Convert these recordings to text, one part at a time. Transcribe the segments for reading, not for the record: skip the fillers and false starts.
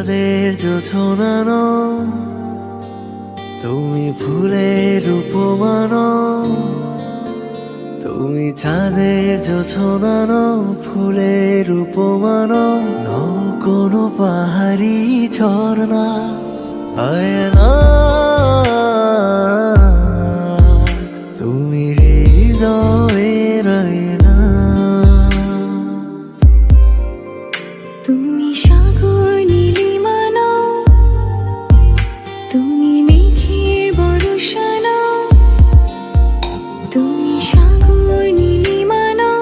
চাঁদের জোছনানো, তুমি ফুলের উপমানো। তুমি চাঁদের জোছনানো, ফুলের উপমানো। নও কোনো পাহাড়ি ঝর্ণা, আয়না। তুমি হৃদয়ের আয়না। তুমি সাগর নীলিমানো, তুমি মেঘের বর্ষানো। তুমি সাগর নীলিমানো,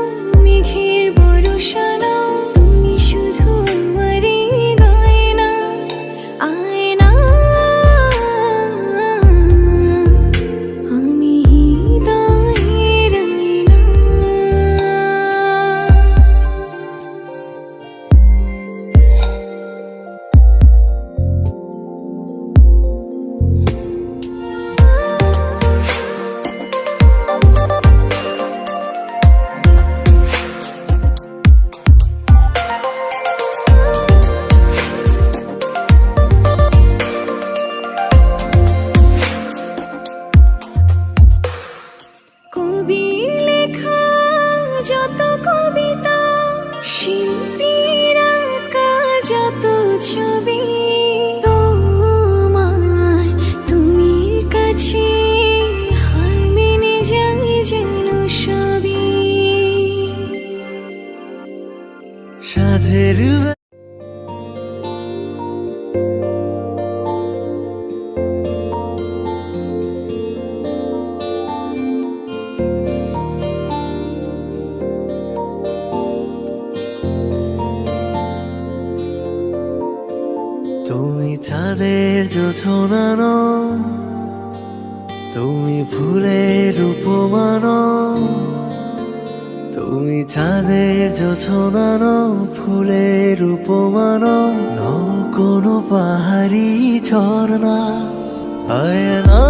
মেঘের বর্ষানো। তুমি শুধু আমারই গয়না, আয়না। আমি হৃদয়ের আয়না। কবির লেখা যত কবিতা, শিল্পীর আঁকা যত ছবি, তোমার তুমির কাছে হার মেনে যাই যেন সবই। সাঁঝের তুমি চাঁদের জোছনানো, তুমি ফুলের উপমানো। তুমি চাঁদের জোছনানো, ফুলের উপমানো। নও কোনো পাহাড়ি ঝর্ণা, আয়না।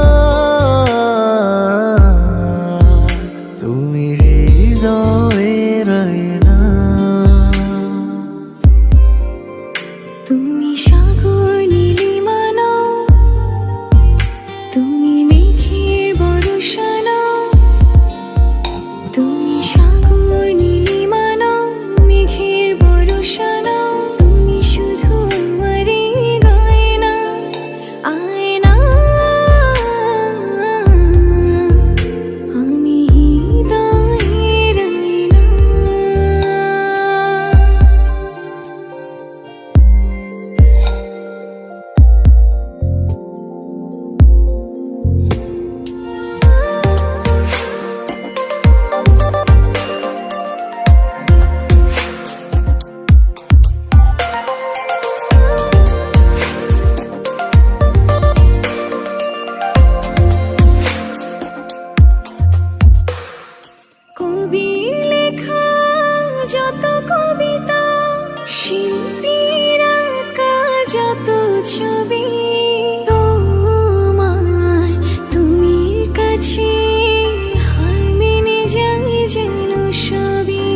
তুমি হৃদয়ের আয়না। তুমি সাগর নীলিমানো, তুমি মেঘের বর্ষানো। তুমি সাগর নীলিমানো, মেঘের বর্ষানো। তুমি শুধু আমারই গয়না, আয়না। আমি হৃদয়ের আয়না। কবির লেখা যত কবিতা, শিল্পীর আঁকা যত ছবি, তোমার তুমির কাছে হার মেনে যাই যেন সবই।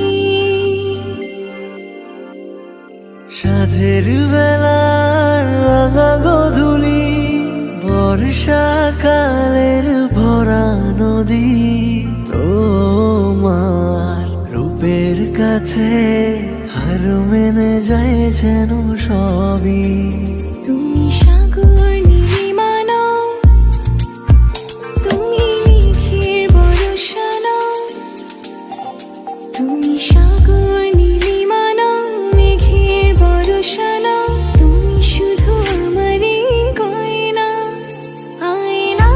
সাঁঝের বেলার রাঙা গোধূলি, বর্ষাকালের ভরা নদী। তোমার রূপের কাছে হার মেনে যায় যেন সবই। তুমি সাগর নীলিমানো, তুমি মেঘের বর্ষানো। তুমি সাগর নীলিমানো, মেঘের বর্ষানো। তুমি শুধু আমারই গয়না, আয়না।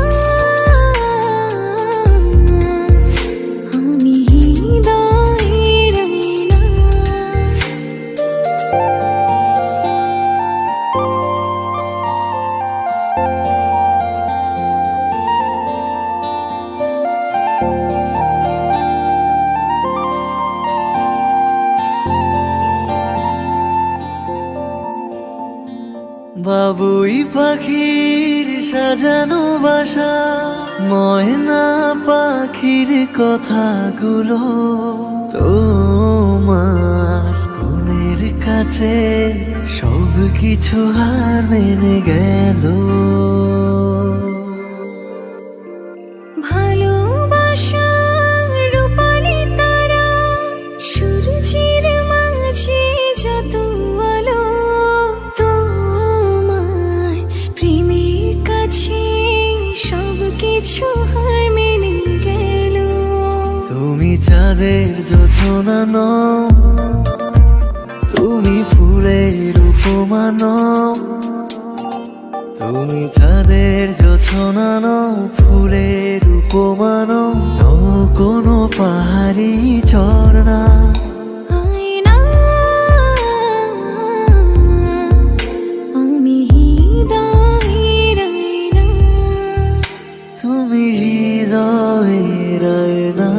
আমি হৃদয়ের আয়না। বাবুই পাখির সাজানো বাসা, ময়না পাখির কথাগুলো তোমার গুণের কাছে সব কিছু হার মেনে গেল। ভালোবাসার রূপালি তারা সূর্যের মাঝে যত আলো, তোমার প্রেমের কাছে সব কিছু হার মেনে গেল। তুমি চাঁদের জোছনা নও, তুমি ফুলের উপমা নও, তুমি চাঁদের জোছনা নও, ফুলের উপমা নও, নও কোনো পাহাড়ি ঝর্ণা। আয়না, আমি হৃদয়ের আয়না। তুমি হৃদয়ের আয়না।